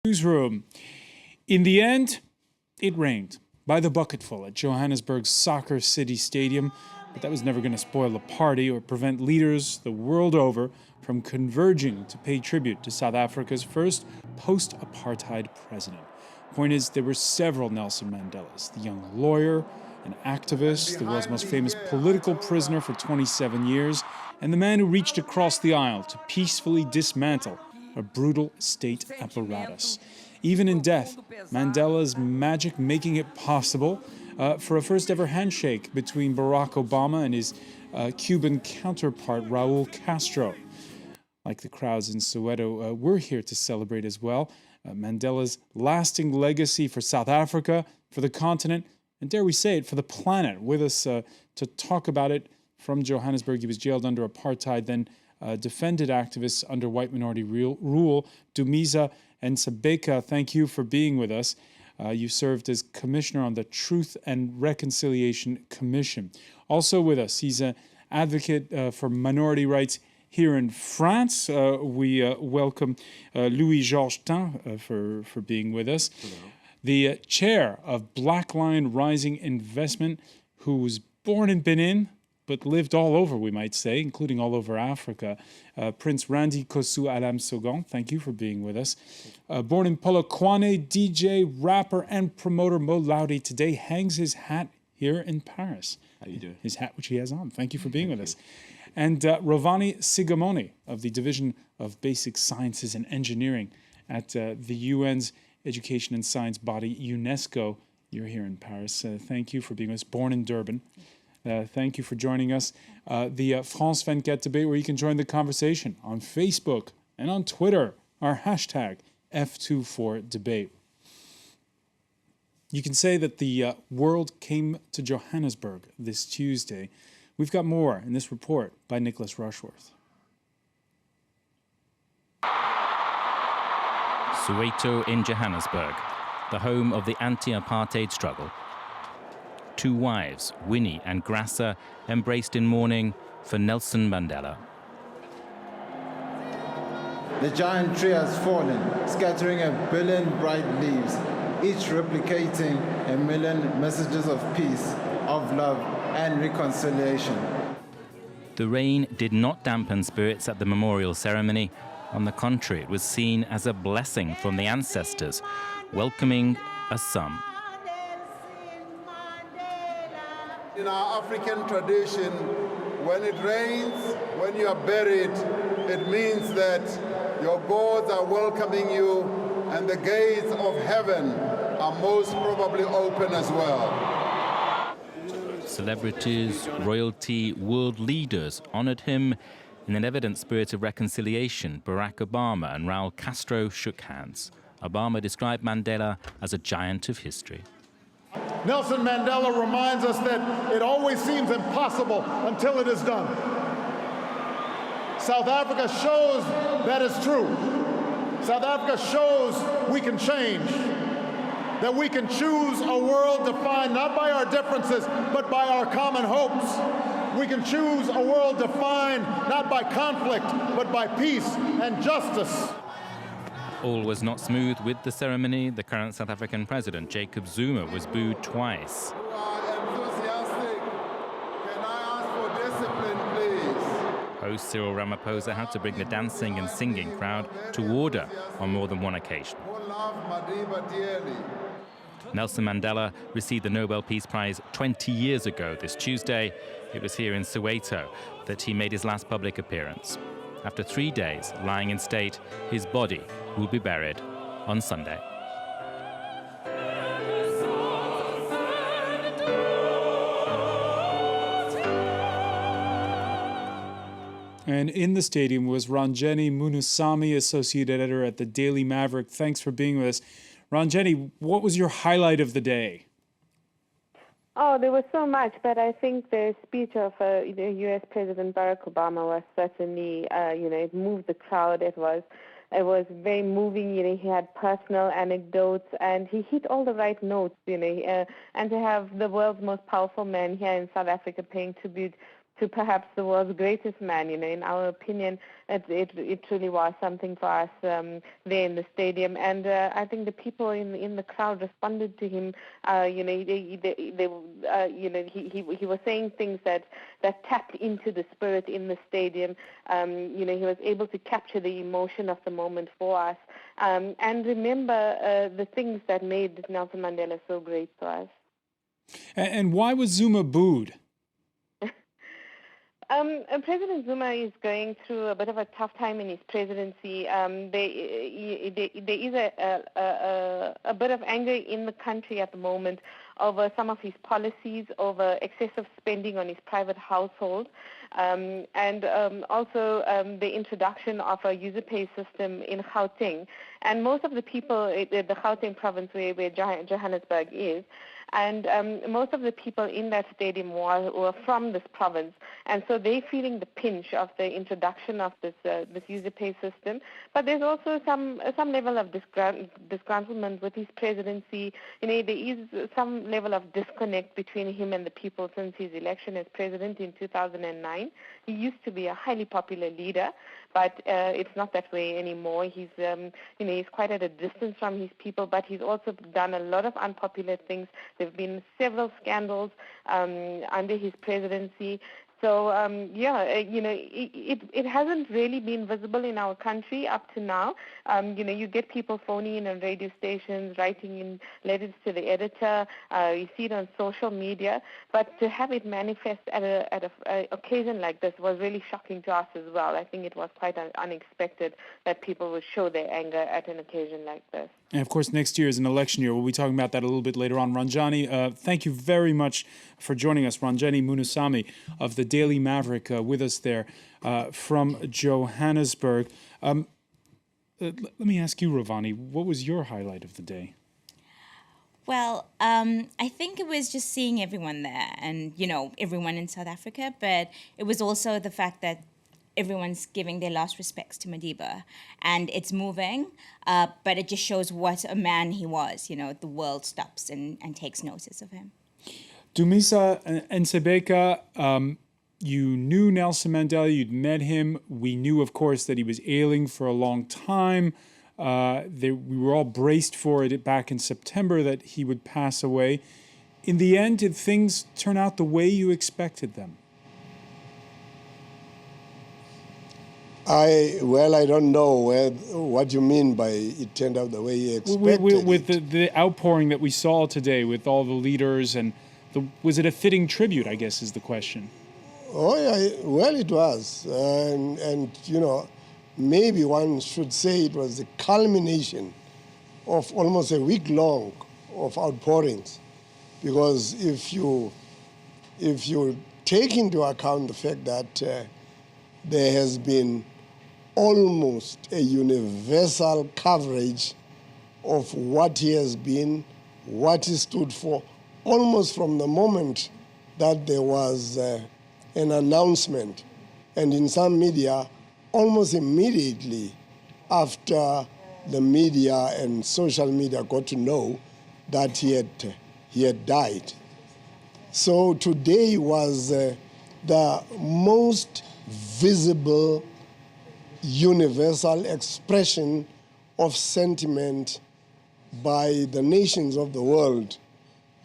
Newsroom. In the end, it rained by the bucketful at Johannesburg's Soccer City Stadium, but that was never going to spoil the party or prevent leaders the world over from converging to pay tribute to South Africa's first post-apartheid president. Point is, there were several Nelson Mandelas, the young lawyer, an activist, the world's most famous political prisoner for 27 years, and the man who reached across the aisle to peacefully dismantle a brutal state apparatus. Even in death, Mandela's magic making it possible for a first ever handshake between Barack Obama and his Cuban counterpart, Raul Castro. Like the crowds in Soweto, we're here to celebrate as well Mandela's lasting legacy for South Africa, for the continent, and dare we say it, for the planet. With us to talk about it from Johannesburg, he was jailed under apartheid, then defended activists under white minority rule. Dumisa NTSEBEZA, thank you for being with us. You served as commissioner on the Truth and Reconciliation Commission. Also with us, he's an advocate for minority rights here in France. We welcome Louis-Georges Tin for being with us. Hello. The chair of Black Lion Rising Investment, who was born in Benin, but lived all over, we might say, including all over Africa. Prince Randy Koussou Alam-Sogan, thank you for being with us. Born in Polokwane, DJ, rapper, and promoter Mo LAUDI today hangs his hat here in Paris. How you doing? His hat, which he has on. Thank you for being with us. And Rovani SIGAMONEY of the Division of Basic Sciences and Engineering at the UN's education and science body, UNESCO. You're here in Paris. Thank you for being with us. Born in Durban. Thank you for joining us. The France 24 debate, where you can join the conversation on Facebook and on Twitter, our hashtag F24debate. You can say that the world came to Johannesburg this Tuesday. We've got more in this report by Nicholas Rushworth. Soweto in Johannesburg, the home of the anti-apartheid struggle. Two wives, Winnie and Grassa, embraced in mourning for Nelson Mandela. The giant tree has fallen, scattering 1 billion bright leaves, each replicating 1 million messages of peace, of love, and reconciliation. The rain did not dampen spirits at the memorial ceremony. On the contrary, it was seen as a blessing from the ancestors, welcoming a son. In our African tradition, when it rains, when you are buried, it means that your gods are welcoming you and the gates of heaven are most probably open as well. Celebrities, royalty, world leaders honored him. In an evident spirit of reconciliation, Barack Obama and Raul Castro shook hands. Obama described Mandela as a giant of history. Nelson Mandela reminds us that it always seems impossible until it is done. South Africa shows that is true. South Africa shows we can change, that we can choose a world defined not by our differences, but by our common hopes. We can choose a world defined not by conflict, but by peace and justice. All was not smooth with the ceremony. The current South African president, Jacob Zuma, was booed twice. Who are enthusiastic, can I ask for discipline, please? Host Cyril Ramaphosa had to bring the dancing and singing crowd to order on more than one occasion. Who love Madiba dearly. Nelson Mandela received the Nobel Peace Prize 20 years ago this Tuesday. It was here in Soweto that he made his last public appearance. After 3 days lying in state, his body will be buried on Sunday. And in the stadium was Ranjeni, MUNUSAMY, associate editor at the Daily Maverick. Thanks for being with us. Ranjeni, what was your highlight of the day? Oh, there was so much, but I think the speech of U.S. President Barack Obama was certainly, it moved the crowd. It was very moving. He had personal anecdotes, and he hit all the right notes. And to have the world's most powerful man here in South Africa paying tribute to perhaps the world's greatest man. In our opinion, it truly was something for us there in the stadium, and I think the people in the crowd responded to him. He was saying things that tapped into the spirit in the stadium. He was able to capture the emotion of the moment for us, and remember the things that made Nelson Mandela so great for us. And why was Zuma booed? President Zuma is going through a bit of a tough time in his presidency. There is a bit of anger in the country at the moment over some of his policies, over excessive spending on his private household, and also the introduction of a user pay system in Gauteng. And most of the people, the Gauteng province where Johannesburg is, and most of the people in that stadium were from this province, and so they're feeling the pinch of the introduction of this user pay system. But there's also some level of disgruntlement with his presidency. There is some level of disconnect between him and the people since his election as president in 2009. He used to be a highly popular leader, but it's not that way anymore. He's he's quite at a distance from his people, but he's also done a lot of unpopular things. There have been several scandals under his presidency. So, it hasn't really been visible in our country up to now. You get people phoning in on radio stations, writing in letters to the editor. You see it on social media. But to have it manifest at an occasion like this was really shocking to us as well. I think it was quite unexpected that people would show their anger at an occasion like this. And of course, next year is an election year. We'll be talking about that a little bit later on. Ranjeni, thank you very much for joining us. Ranjeni MUNUSAMY of the Daily Maverick with us there from Johannesburg. Let me ask you, Rovani, what was your highlight of the day? Well, I think it was just seeing everyone there and, everyone in South Africa. But it was also the fact that everyone's giving their last respects to Madiba, and it's moving, but it just shows what a man he was. The world stops and takes notice of him. Dumisa NTSEBEZA, you knew Nelson Mandela, you'd met him. We knew, of course, that he was ailing for a long time. We were all braced for it back in September that he would pass away. In the end, did things turn out the way you expected them? I don't know what you mean by it turned out the way you expected. With the outpouring that we saw today with all the leaders, and was it a fitting tribute, I guess, is the question. Oh, yeah, well, it was. And maybe one should say it was the culmination of almost a week long of outpourings. Because if you take into account the fact that there has been almost a universal coverage of what he has been, what he stood for, almost from the moment that there was an announcement. And in some media, almost immediately after the media and social media got to know that he had died. So today was the most visible universal expression of sentiment by the nations of the world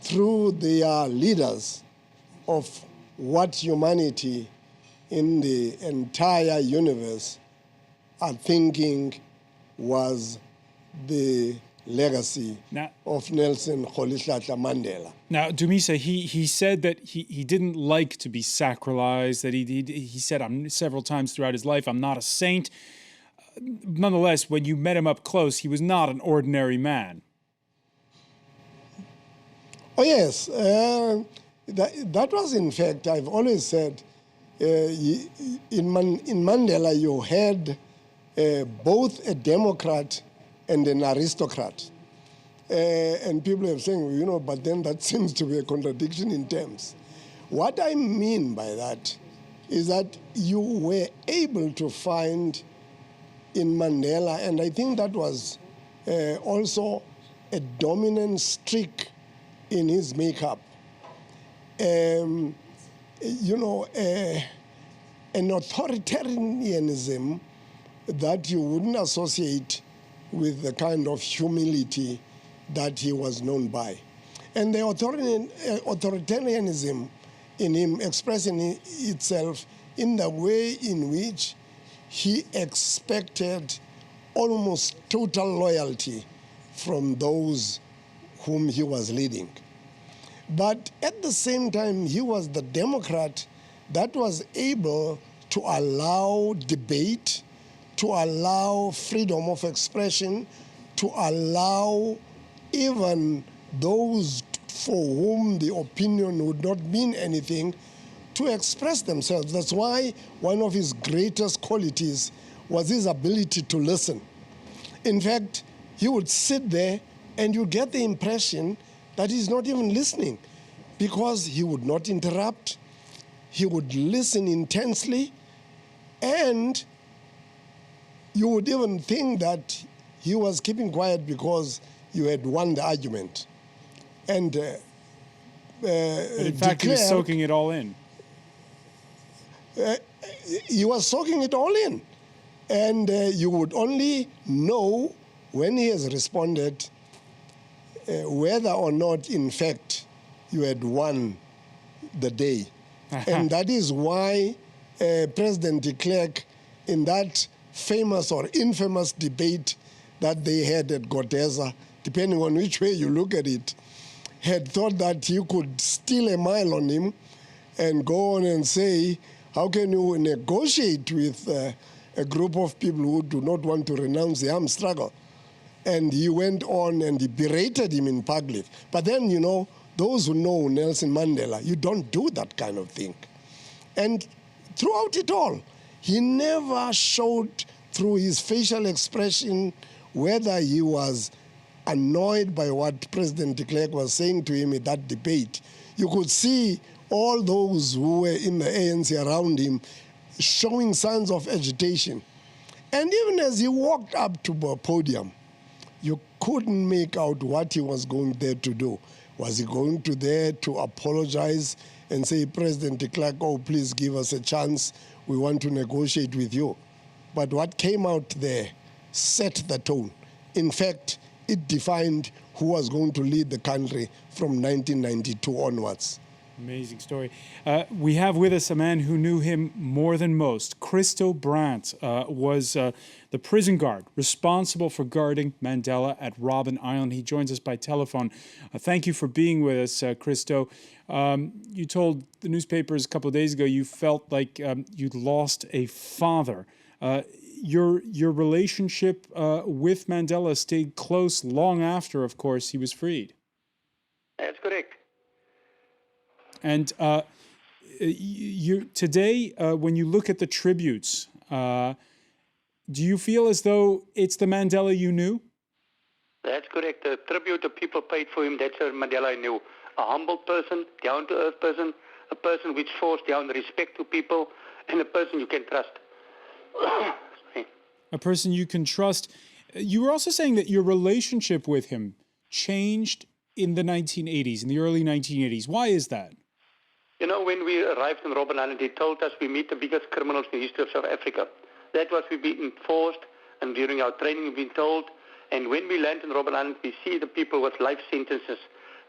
through their leaders of what humanity in the entire universe are thinking was the legacy of Nelson Mandela. Now, Dumisa, he said that he didn't like to be sacralized, that he said several times throughout his life, I'm not a saint. Nonetheless, when you met him up close, he was not an ordinary man. Oh, yes. That was, in fact, I've always said, in Mandela you had both a Democrat and an aristocrat. And people are saying, but then that seems to be a contradiction in terms. What I mean by that is that you were able to find in Mandela, and I think that was also a dominant streak in his makeup, you know, an authoritarianism that you wouldn't associate with the kind of humility that he was known by. And the authoritarianism in him expressing itself in the way in which he expected almost total loyalty from those whom he was leading. But at the same time, he was the Democrat that was able to allow debate, to allow freedom of expression, to allow even those for whom the opinion would not mean anything to express themselves. That's why one of his greatest qualities was his ability to listen. In fact, he would sit there and you get the impression that he's not even listening, because he would not interrupt, he would listen intensely, and you would even think that he was keeping quiet because you had won the argument. And but in fact, he was soaking it all in. He was soaking it all in. And you would only know when he has responded whether or not, in fact, you had won the day. And that is why President de Klerk, in that famous or infamous debate that they had at Godeza, depending on which way you look at it, had thought that you could steal a mile on him and go on and say, how can you negotiate with a group of people who do not want to renounce the armed struggle? And he went on and he berated him in public. But then, you know, those who know Nelson Mandela, you don't do that kind of thing. And throughout it all, he never showed through his facial expression whether he was annoyed by what President de Klerk was saying to him in that debate. You could see all those who were in the ANC around him showing signs of agitation. And even as he walked up to the podium, you couldn't make out what he was going there to do. Was he going to there to apologize and say, President de Klerk, oh, please give us a chance. We want to negotiate with you. But what came out there set the tone. In fact, it defined who was going to lead the country from 1992 onwards. Amazing story. We have with us a man who knew him more than most. Christo BRANDT was the prison guard responsible for guarding Mandela at Robben Island. He joins us by telephone. Thank you for being with us, Christo. You told the newspapers a couple of days ago you felt like you'd lost a father. Your relationship with Mandela stayed close long after, of course, he was freed. That's correct. And today, when you look at the tributes, do you feel as though it's the Mandela you knew? That's correct. The tribute the people paid for him, that's a Mandela I knew. A humble person, down-to-earth person, a person which forced down respect to people, and a person you can trust. A person you can trust. You were also saying that your relationship with him changed in the 1980s, in the early 1980s. Why is that? You know, when we arrived in Robben Island, he told us we meet the biggest criminals in the history of South Africa. That was we've been enforced, and during our training we've been told. And when we land in Robben Island, we see the people with life sentences.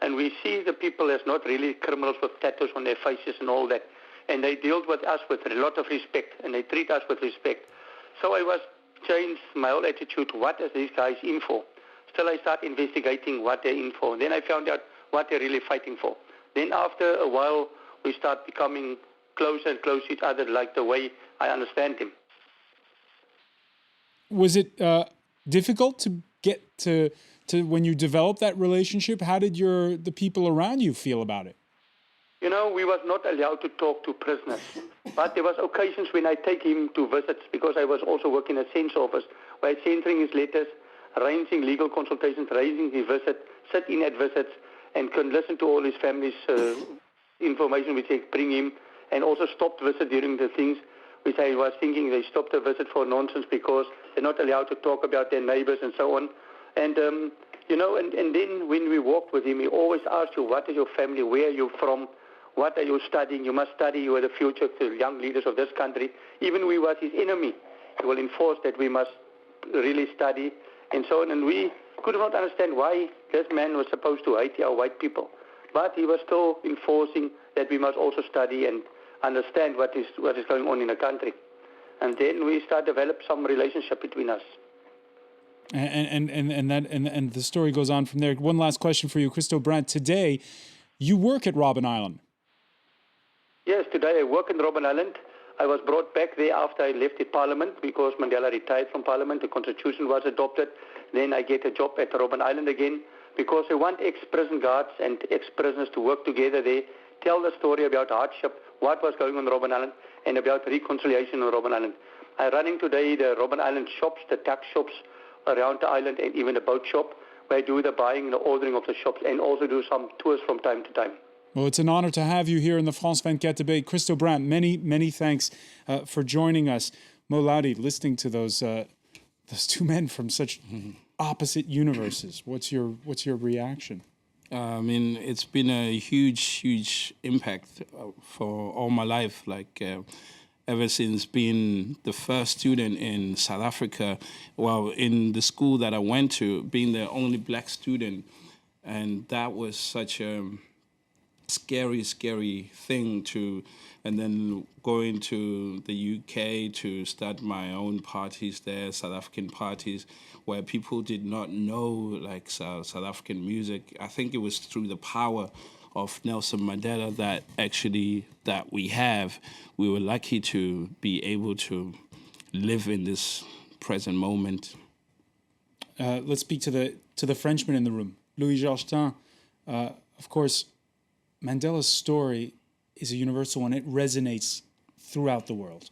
And we see the people as not really criminals with tattoos on their faces and all that. And they dealt with us with a lot of respect, and they treat us with respect. So I was changed my whole attitude. What are these guys in for? Still I start investigating what they're in for. Then I found out what they're really fighting for. Then after a while, we start becoming closer and closer to each other, like the way I understand him. Was it difficult to get to when you developed that relationship? How did the people around you feel about it? You know, we was not allowed to talk to prisoners. But there was occasions when I take him to visits, because I was also working at Sense office, where I censoring his letters, arranging legal consultations, raising his visit, sit in at visits, and can listen to all his family's information which they bring him, and also stopped visit during the things which I was thinking they stopped the visit for nonsense because they're not allowed to talk about their neighbors and so on. And, you know, and then when we walked with him, he always asked you, what is your family, where are you from, what are you studying? You must study. You are the future to young leaders of this country. Even we was his enemy. He will enforce that we must really study and so on. And we could not understand why this man was supposed to hate our white people. But he was still enforcing that we must also study and understand what is going on in the country. And then we start develop some relationship between us. And the story goes on from there. One last question for you, Christo BRANDT. Today, you work at Robben Island. Yes, today I work in Robben Island. I was brought back there after I left the parliament because Mandela retired from parliament. The constitution was adopted. Then I get a job at Robben Island again because I want ex-prison guards and ex-prisoners to work together there, tell the story about hardship, what was going on Robben Island, and about reconciliation on Robben Island. I'm running today the Robben Island shops, the tax shops around the island, and even the boat shop, where I do the buying and the ordering of the shops, and also do some tours from time to time. Well, it's an honor to have you here in the France 24 debate. Christo BRANDT, many thanks for joining us. Mo LAUDI, listening to those two men from such opposite universes, what's your reaction? I mean, it's been a huge impact for all my life. Like ever since being the first student in South Africa, well, in the school that I went to, being the only black student, and that was such a scary thing to, and then going to the UK to start my own parties there, South African parties, where people did not know like South African music. I think it was through the power of Nelson Mandela that we were lucky to be able to live in this present moment. Let's speak to the Frenchman in the room, Louis Georgetin. Of course, Mandela's story is a universal one. It resonates throughout the world.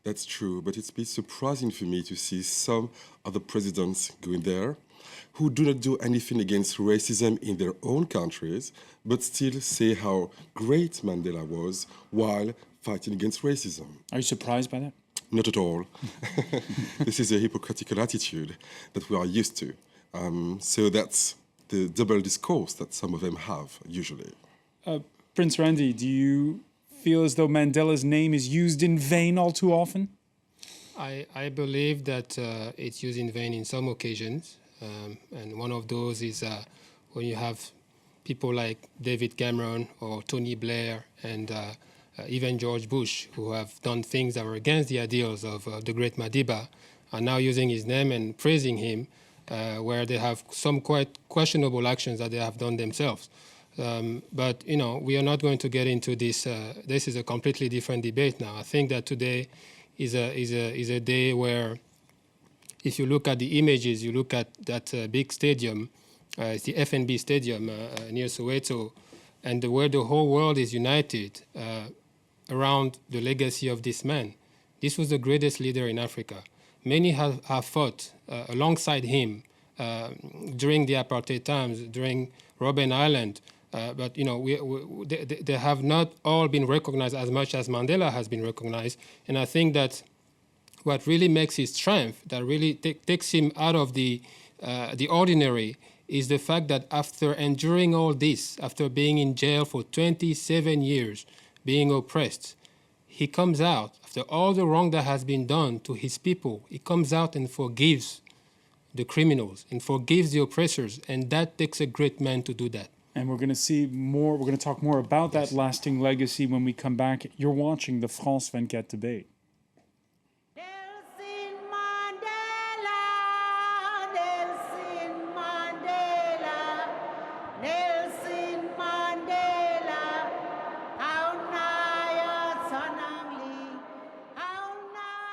That's true, but it's been surprising for me to see some of the presidents going there who do not do anything against racism in their own countries, but still say how great Mandela was while fighting against racism. Are you surprised by that? Not at all. This is a hypocritical attitude that we are used to. So that's the double discourse that some of them have, usually. Prince Randy, do you feel as though Mandela's name is used in vain all too often? I believe that it's used in vain in some occasions. And one of those is when you have people like David Cameron or Tony Blair and even George Bush, who have done things that were against the ideals of the great Madiba, are now using his name and praising him, where they have some quite questionable actions that they have done themselves. But, you know, we are not going to get into this. This is a completely different debate now. I think that today is a day where, if you look at the images, you look at that big stadium, it's the FNB Stadium near Soweto, and where the whole world is united around the legacy of this man. This was the greatest leader in Africa. Many have fought alongside him during the apartheid times, during Robben Island, but you know, they have not all been recognized as much as Mandela has been recognized. And I think that what really makes his triumph, that really takes him out of the ordinary, is the fact that after enduring all this, after being in jail for 27 years, being oppressed, he comes out, after all the wrong that has been done to his people, he comes out and forgives the criminals and forgives the oppressors, and that takes a great man to do that. And we're going to see more, we're going to talk more about that lasting legacy when we come back. You're watching the France 24 debate.